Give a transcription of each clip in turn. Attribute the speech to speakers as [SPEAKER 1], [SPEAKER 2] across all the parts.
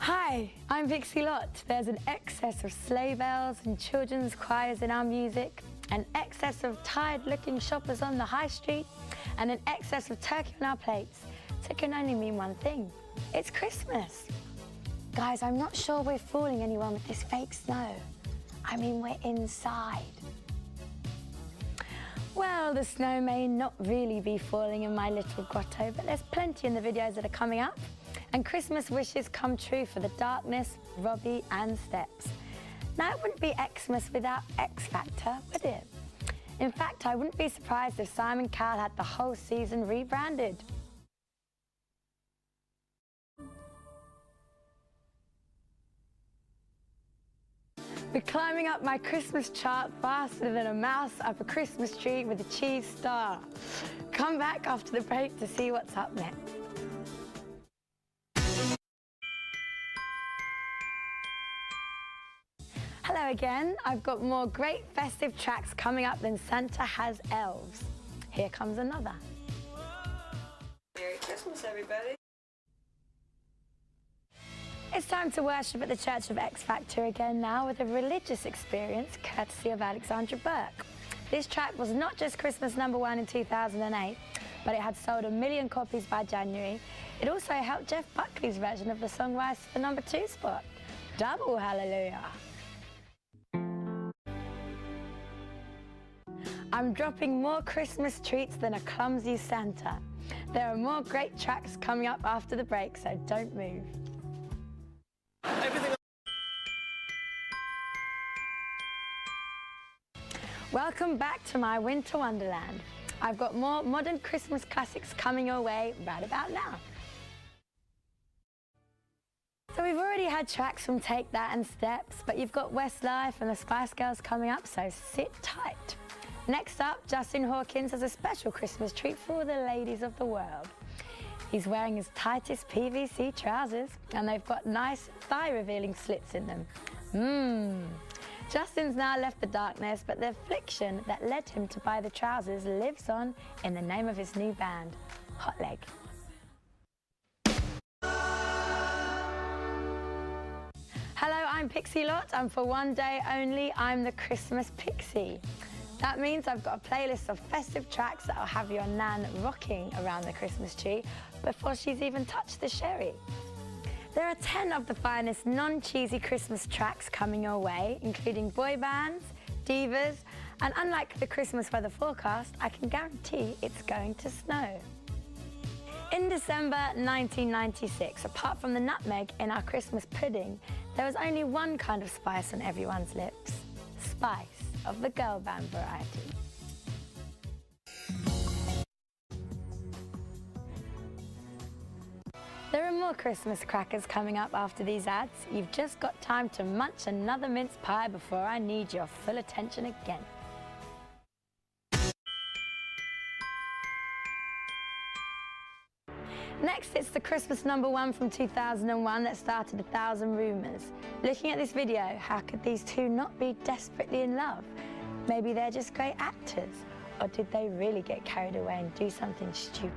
[SPEAKER 1] Hi, I'm Pixie Lott. There's an excess of sleigh bells and children's choirs in our music, an excess of tired-looking shoppers on the high street, and an excess of turkey on our plates. So it can only mean one thing. It's Christmas. Guys, I'm not sure we're fooling anyone with this fake snow. I mean, we're inside. Well, the snow may not really be falling in my little grotto, but there's plenty in the videos that are coming up. And Christmas wishes come true for the Darkness, Robbie and Steps. Now, it wouldn't be Xmas without X Factor, would it? In fact, I wouldn't be surprised if Simon Cowell had the whole season rebranded. We're climbing up my Christmas chart faster than a mouse up a Christmas tree with a cheese star. Come back after the break to see what's up next. Hello again. I've got more great festive tracks coming up than Santa has elves. Here comes another.
[SPEAKER 2] Merry Christmas, everybody.
[SPEAKER 1] It's time to worship at the Church of X Factor again now with a religious experience courtesy of Alexandra Burke. This track was not just Christmas #1 in 2008, but it had sold 1 million copies by January. It also helped Jeff Buckley's version of the song rise to the #2 spot. Double hallelujah. I'm dropping more Christmas treats than a clumsy Santa. There are more great tracks coming up after the break, so don't move. Welcome back to my winter wonderland. I've got more modern Christmas classics coming your way right about now. So we've already had tracks from Take That and Steps, but you've got Westlife and the Spice Girls coming up, so sit tight. Next up, Justin Hawkins has a special Christmas treat for the ladies of the world. He's wearing his tightest PVC trousers, and they've got nice thigh-revealing slits in them. Justin's now left the darkness, but the affliction that led him to buy the trousers lives on in the name of his new band, Hot Leg. Hello, I'm Pixie Lott, and for one day only, I'm the Christmas Pixie. That means I've got a playlist of festive tracks that'll have your nan rocking around the Christmas tree before she's even touched the sherry. There are 10 of the finest non-cheesy Christmas tracks coming your way, including boy bands, divas, and unlike the Christmas weather forecast, I can guarantee it's going to snow. In December 1996, apart from the nutmeg in our Christmas pudding, there was only one kind of spice on everyone's lips: spice of the girl band variety. There are more Christmas crackers coming up after these ads. You've just got time to munch another mince pie before I need your full attention again. Next, it's the Christmas #1 from 2001 that started 1,000 rumours. Looking at this video, how could these two not be desperately in love? Maybe they're just great actors, or did they really get carried away and do something stupid?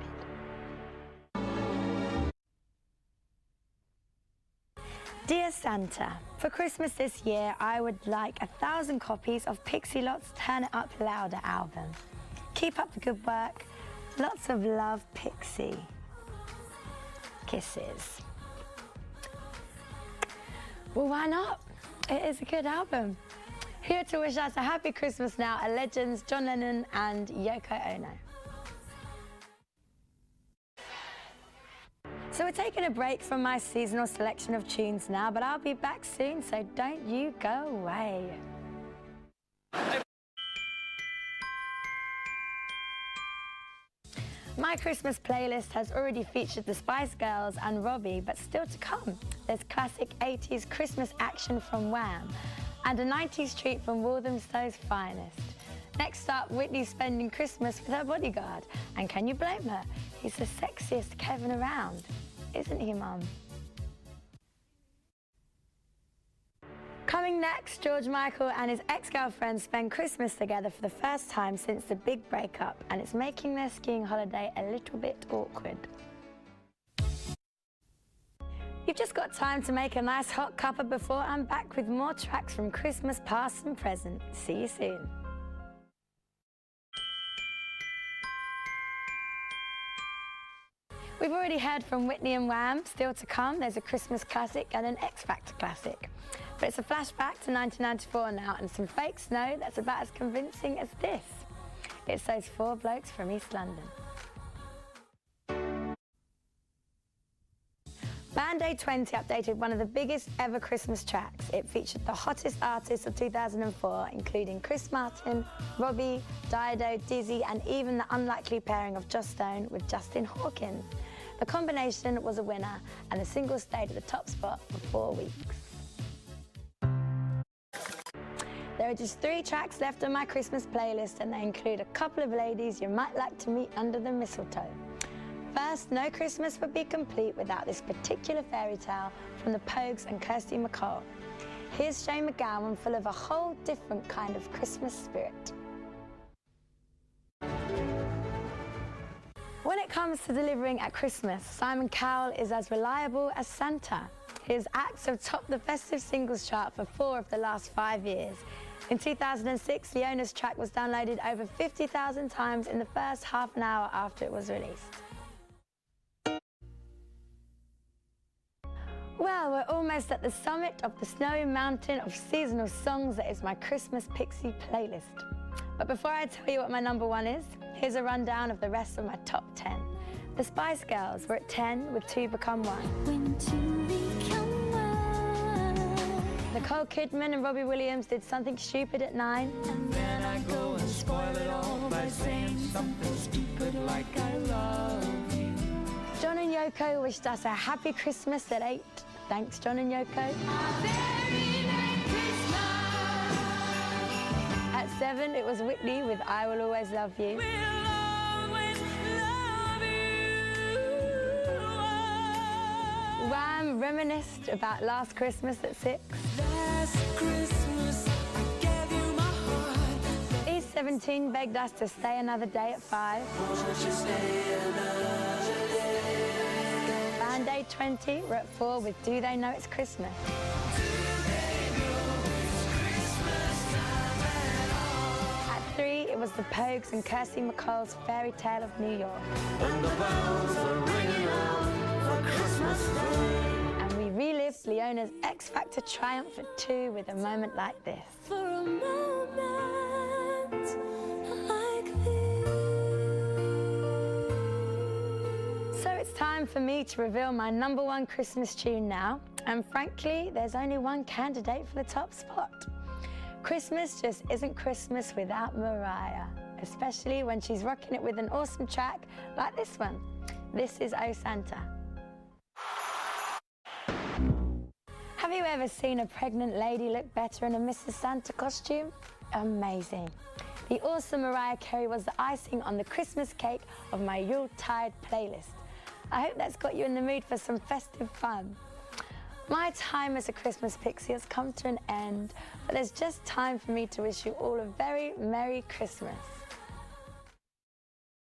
[SPEAKER 1] Dear Santa, for Christmas this year, I would like 1,000 copies of Pixie Lott's Turn It Up Louder album. Keep up the good work. Lots of love, Pixie. Kisses. Well, why not? It is a good album. Here to wish us a happy Christmas now are legends John Lennon and Yoko Ono. So we're taking a break from my seasonal selection of tunes now, but I'll be back soon, so don't you go away. My Christmas playlist has already featured the Spice Girls and Robbie, but still to come. There's classic 80s Christmas action from Wham! And a 90s treat from Walthamstow's finest. Next up, Whitney's spending Christmas with her bodyguard. And can you blame her? He's the sexiest Kevin around, isn't he, Mum? Coming next, George Michael and his ex-girlfriend spend Christmas together for the first time since the big breakup, and it's making their skiing holiday a little bit awkward. You've just got time to make a nice hot cuppa before I'm back with more tracks from Christmas past and present. See you soon. We've already heard from Whitney and Wham. Still to come, there's a Christmas classic and an X Factor classic. But it's a flashback to 1994 now, and some fake snow that's about as convincing as this. It's those four blokes from East London. Band Aid 20 updated one of the biggest ever Christmas tracks. It featured the hottest artists of 2004, including Chris Martin, Robbie, Dido, Dizzy, and even the unlikely pairing of Joss Stone with Justin Hawkins. The combination was a winner, and the single stayed at the top spot for 4 weeks. There are just 3 tracks left on my Christmas playlist, and they include a couple of ladies you might like to meet under the mistletoe. First, no Christmas would be complete without this particular fairy tale from the Pogues and Kirsty MacColl. Here's Shane MacGowan, full of a whole different kind of Christmas spirit. When it comes to delivering at Christmas, Simon Cowell is as reliable as Santa. His acts have topped the festive singles chart for 4 of the last 5 years. In 2006, the owner's track was downloaded over 50,000 times in the first half an hour after it was released. Well, we're almost at the summit of the snowy mountain of seasonal songs that is my Christmas Pixie playlist. But before I tell you what my number 1 is, here's a rundown of the rest of my top 10. The Spice Girls were at 10 with Two Become One. When two become one. Nicole Kidman and Robbie Williams did Something Stupid at 9. And then I go and spoil it all by saying something stupid like I love you. John and Yoko wished us a happy Christmas at 8. Thanks, John and Yoko. At 7, it was Whitney with I Will Always Love You.
[SPEAKER 2] We'll always love you.
[SPEAKER 1] Wham reminisced about Last Christmas at 6.
[SPEAKER 2] Last Christmas, I gave you my heart.
[SPEAKER 1] East 17 begged us to stay another day at 5.
[SPEAKER 2] Won't you stay another day?
[SPEAKER 1] Band Aid 20 were at 4 with Do They Know It's Christmas. At 3, it was the Pogues and Kirsty MacColl's Fairy Tale of New York.
[SPEAKER 2] And the bells are ringing out for Christmas Day.
[SPEAKER 1] And we relived Leona's X Factor triumph at 2 with A Moment Like This.
[SPEAKER 2] For a moment like this.
[SPEAKER 1] So it's time for me to reveal my number 1 Christmas tune now. And frankly, there's only one candidate for the top spot. Christmas just isn't Christmas without Mariah, especially when she's rocking it with an awesome track like this one. This is Oh Santa. Have you ever seen a pregnant lady look better in a Mrs. Santa costume? Amazing. The awesome Mariah Carey was the icing on the Christmas cake of my Yuletide playlist. I hope that's got you in the mood for some festive fun. My time as a Christmas Pixie has come to an end, but there's just time for me to wish you all a very Merry Christmas.